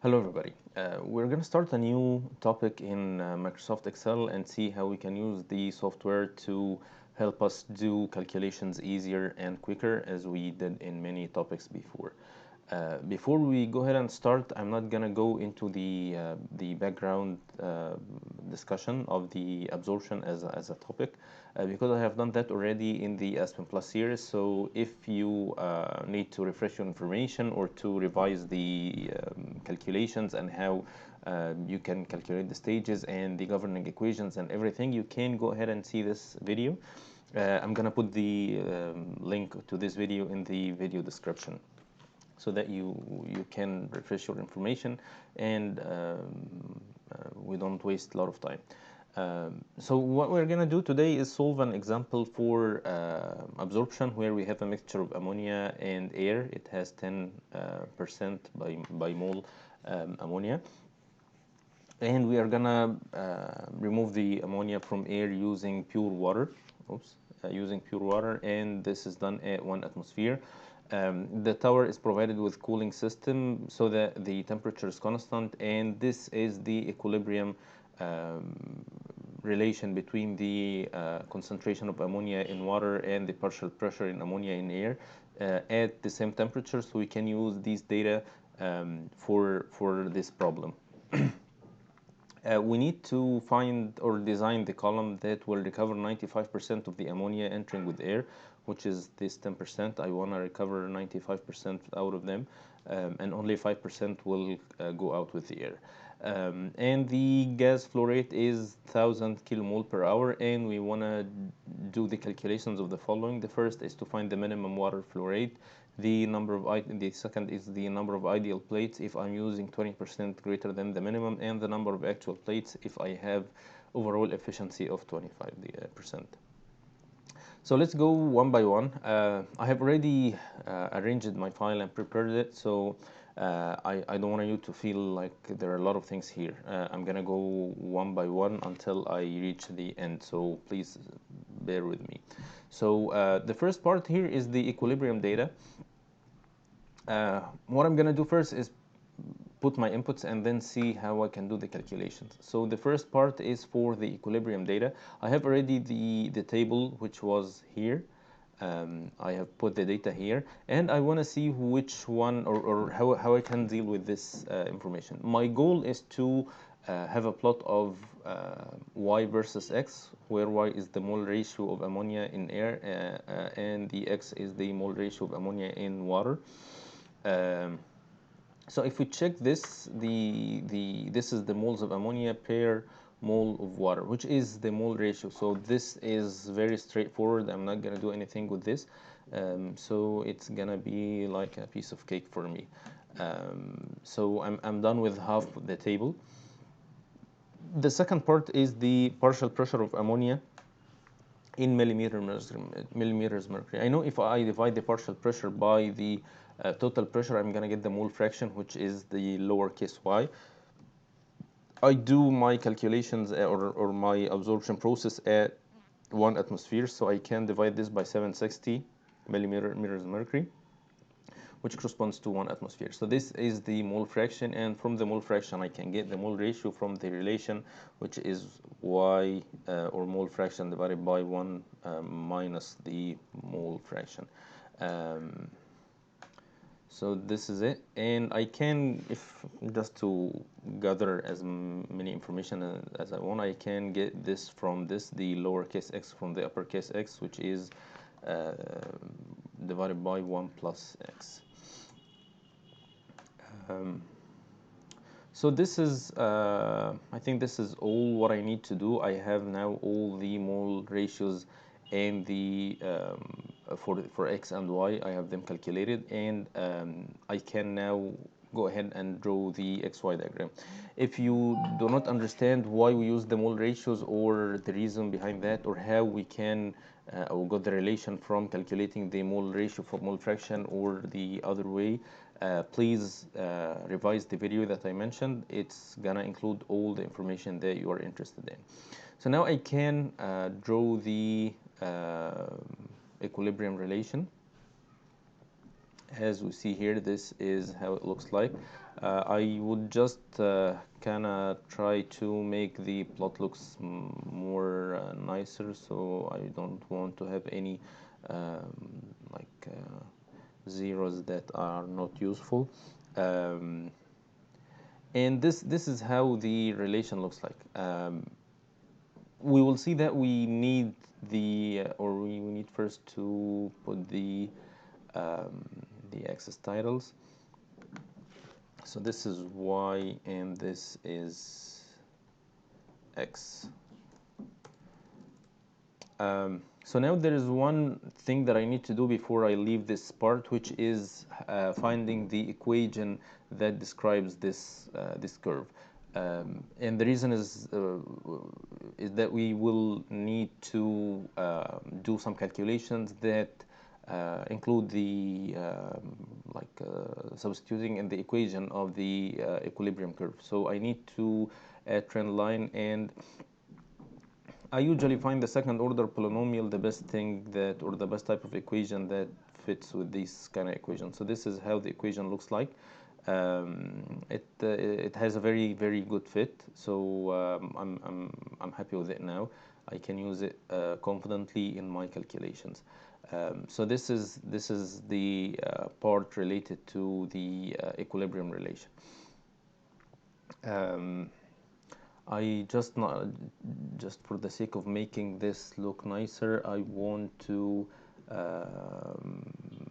Hello everybody. We're going to start a new topic in Microsoft Excel and see how we can use the software to help us do calculations easier and quicker as we did in many topics before. Before we go ahead and start, I'm not going to go into the background discussion of the absorption as a topic because I have done that already in the Aspen Plus series. So if you need to refresh your information or to revise the calculations and how you can calculate the stages and the governing equations and everything, you can go ahead and see this video. I'm gonna put the link to this video in the video description so that you can refresh your information and we don't waste a lot of time. So what we're going to do today is solve an example for absorption where we have a mixture of ammonia and air. It has 10% by mole ammonia. And we are going to remove the ammonia from air using pure water. Using pure water, and this is done at 1 atmosphere. The tower is provided with cooling system so that the temperature is constant, and this is the equilibrium relation between the concentration of ammonia in water and the partial pressure in ammonia in air at the same temperature, so we can use these data for this problem. We need to find or design the column that will recover 95% of the ammonia entering with air, which is this 10%. I want to recover 95% out of them, and only 5% will go out with the air. And the gas flow rate is 1000 kilomole per hour, and we want to do the calculations of the following. The first is to find the minimum water flow rate. The second is the number of ideal plates if I'm using 20% greater than the minimum, and the number of actual plates if I have overall efficiency of 25%. So let's go one by one. I have already arranged my file and prepared it, so I don't want you to feel like there are a lot of things here. I'm gonna go one by one until I reach the end, so please bear with me. So the first part here is the equilibrium data. What I'm gonna do first is put my inputs and then see how I can do the calculations. So the first part is for the equilibrium data. I have already the table which was here. I have put the data here, and I want to see which one or how I can deal with this information. My goal is to have a plot of y versus x, where y is the mole ratio of ammonia in air and the x is the mole ratio of ammonia in water. So if we check this, this is the moles of ammonia per mole of water, which is the mole ratio. So this is very straightforward. I'm not gonna do anything with this. So it's gonna be like a piece of cake for me. So I'm done with half of the table. The second part is the partial pressure of ammonia in millimeters mercury. I know if I divide the partial pressure by the total pressure, I'm gonna get the mole fraction, which is the lowercase y. I do my calculations or my absorption process at 1 atmosphere, so I can divide this by 760 millimeters mercury, which corresponds to 1 atmosphere. So this is the mole fraction, and from the mole fraction I can get the mole ratio from the relation, which is y or mole fraction divided by 1 minus the mole fraction. So this is it, and I can, if just to gather as many information as I want, I can get this from this, the lowercase x from the uppercase x, which is divided by 1 plus x. So this is, I think this is all what I need to do. I have now all the mole ratios and the for x and y, I have them calculated, and I can now go ahead and draw the XY diagram. If you do not understand why we use the mole ratios or the reason behind that, or how we can or got the relation from calculating the mole ratio for mole fraction or the other way, please revise the video that I mentioned. It's gonna include all the information that you are interested in. So now I can draw the equilibrium relation. As we see here, this is how it looks like. I would just kind of try to make the plot looks more nicer, so I don't want to have any like zeros that are not useful. Um, and this is how the relation looks like. We will see that we need we need first to put um, the axis titles. So this is y and this is x. So now there is one thing that I need to do before I leave this part, which is finding the equation that describes this curve. And the reason is that we will need to do some calculations that include the substituting in the equation of the equilibrium curve. So I need to add trend line, and I usually find the second order polynomial the best thing that, or the best type of equation that fits with this kind of equation. So this is how the equation looks like. It has a very good fit. So I'm happy with it now. I can use it confidently in my calculations. So this is the part related to the equilibrium relation. Um, I just not just for the sake of making this look nicer, I want to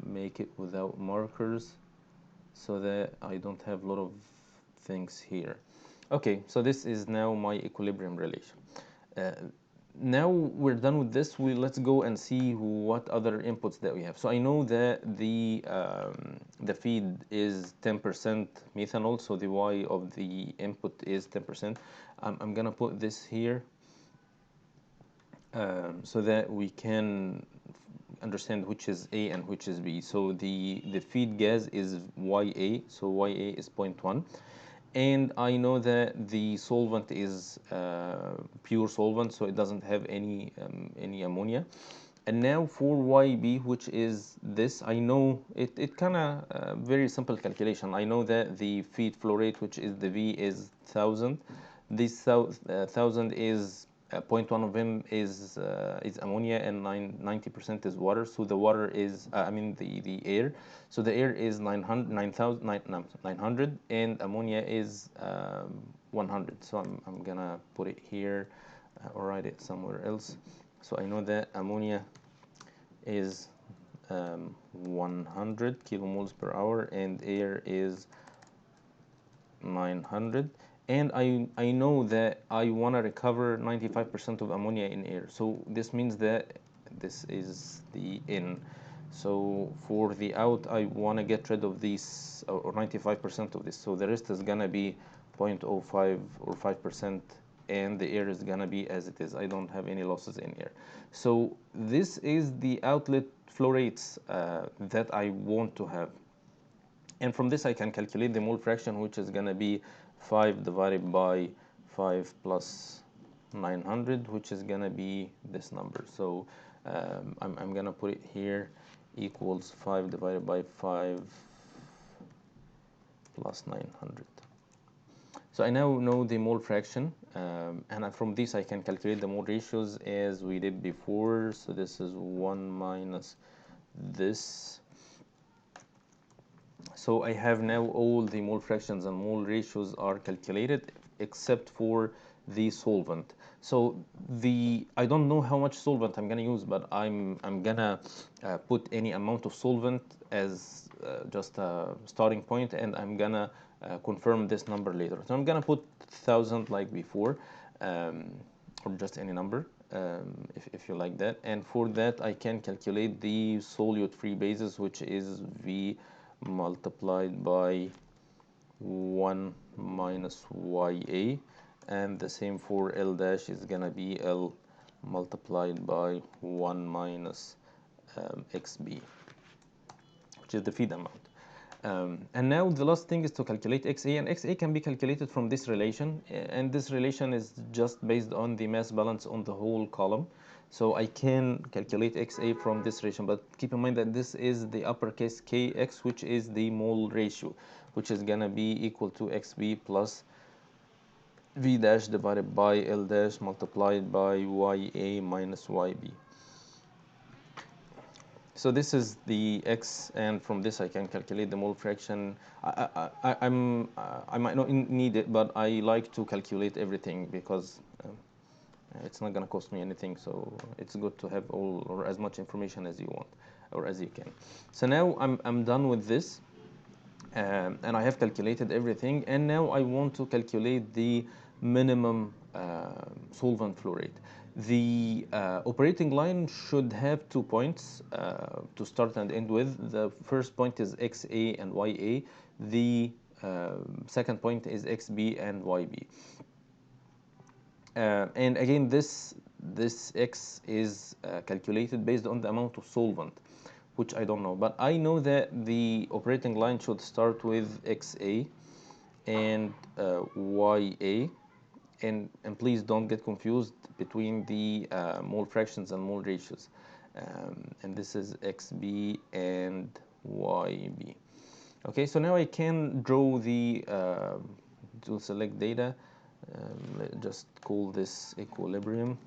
make it without markers so that I don't have a lot of things here. Okay, so this is now my equilibrium relation. Uh, Now we're done with this. Let's go and see what other inputs that we have. So I know that the feed is 10% methanol, so the Y of the input is 10%. I'm gonna put this here so that we can understand which is A and which is B. So the feed gas is YA, so YA is 0.1. And I know that the solvent is pure solvent, so it doesn't have any ammonia. And now for YB, which is this, I know it kind of very simple calculation. I know that the feed flow rate, which is the V, is 1,000. This 1,000 is 0.1 of them is ammonia, and 90% is water. So the water is I mean the air. So the air is 900, 900, and ammonia is 100. So I'm gonna put it here or write it somewhere else. So I know that ammonia is 100 kilomoles per hour, and air is 900. And I know that I want to recover 95% of ammonia in air. So this means that this is the in. So for the out, I want to get rid of these, or 95% of this. So the rest is going to be 0.05 or 5%, and the air is going to be as it is. I don't have any losses in air. So this is the outlet flow rates that I want to have. And from this I can calculate the mole fraction, which is going to be 5 divided by 5 plus 900, which is going to be this number. So I'm going to put it here, equals 5 divided by 5 plus 900. So I now know the mole fraction, and from this I can calculate the mole ratios as we did before. So this is 1 minus this. So I have now all the mole fractions and mole ratios are calculated except for the solvent. So I don't know how much solvent I'm gonna use, but I'm gonna put any amount of solvent as just a starting point, and I'm gonna confirm this number later. So I'm gonna put 1,000 like before, or just any number. If you like that, and for that I can calculate the solute free bases, which is V multiplied by 1 minus YA, and the same for L dash is gonna be L multiplied by 1 minus XB, which is the feed amount. And now the last thing is to calculate XA, and XA can be calculated from this relation, and this relation is just based on the mass balance on the whole column. So I can calculate XA from this relation, but keep in mind that this is the uppercase KX, which is the mole ratio. which is gonna be equal to xb plus v dash divided by L dash multiplied by ya minus yb. So this is the x, and from this I can calculate the mole fraction. I might not need it, but I like to calculate everything because it's not gonna cost me anything. So it's good to have all or as much information as you want or as you can. So now I'm done with this, and I have calculated everything. And now I want to calculate the minimum solvent flow rate. The operating line should have 2 points to start and end with. The first point is XA and YA. The second point is XB and YB. And again, this X is calculated based on the amount of solvent, which I don't know. But I know that the operating line should start with XA and YA. And please don't get confused between the mole fractions and mole ratios. And this is XB and YB. Okay, so now I can draw the, to select data, let's just call this equilibrium,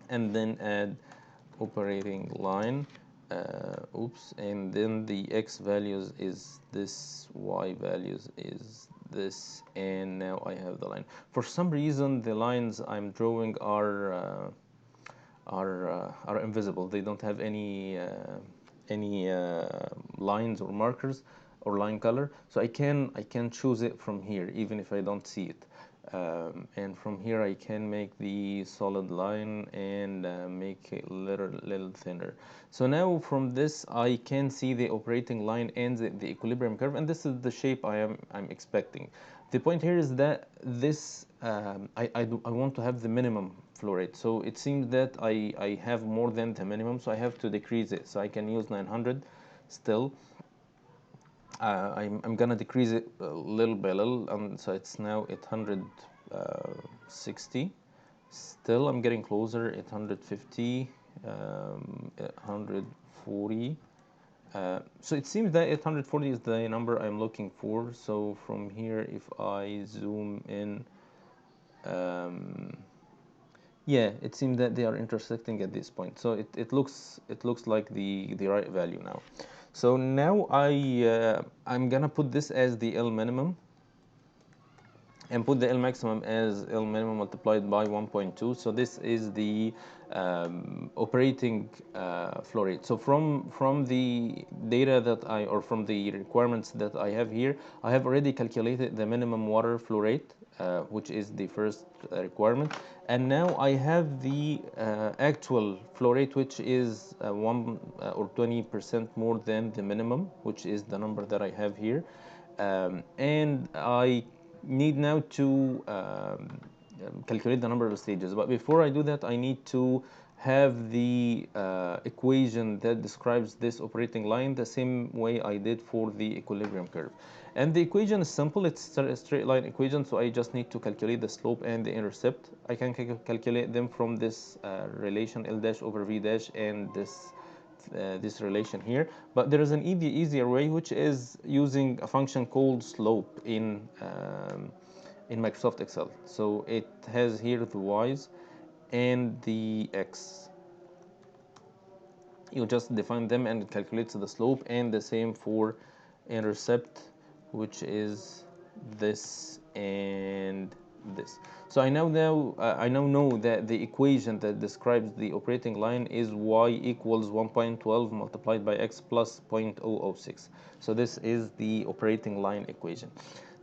and then add operating line. Oops, and then the x values is this, y values is this, and now I have the line. For some reason, the lines I'm drawing are invisible. They don't have any lines or markers or line color, so I can choose it from here even if I don't see it. And from here I can make the solid line and make it little thinner. So now from this I can see the operating line and the equilibrium curve, and this is the shape I'm expecting. The point here is that this I want to have the minimum flow rate. So it seems that I have more than the minimum, so I have to decrease it. So I can use 900 still. I'm gonna decrease it little by little, so it's now 860. Still, I'm getting closer. 850, 140. So it seems that 840 is the number I'm looking for. So from here, if I zoom in, yeah, it seems that they are intersecting at this point. So it looks like the right value now. So now I'm gonna put this as the L minimum and put the L maximum as L minimum multiplied by 1.2. So this is the operating flow rate. So from the data that or from the requirements that I have here, I have already calculated the minimum water flow rate, which is the first requirement. And now I have the actual flow rate, which is 1 or 20% more than the minimum, which is the number that I have here. And I need now to calculate the number of stages. But before I do that, I need to have the equation that describes this operating line the same way I did for the equilibrium curve. And the equation is simple. It's a straight line equation, so I just need to calculate the slope and the intercept. I can calculate them from this relation L dash over V dash and this relation here. But there is an easier way, which is using a function called slope in Microsoft Excel. So it has here the y's and the x. You just define them and it calculates the slope, and the same for intercept, which is this and this. So I now know that the equation that describes the operating line is y equals 1.12 multiplied by x plus 0.006. So this is the operating line equation.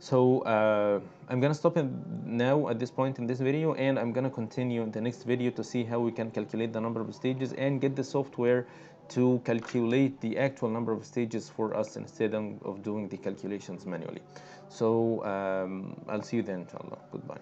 So I'm gonna stop it now at this point in this video, and I'm gonna continue in the next video to see how we can calculate the number of stages and get the software to calculate the actual number of stages for us instead of doing the calculations manually. So I'll see you then, inshallah. Goodbye.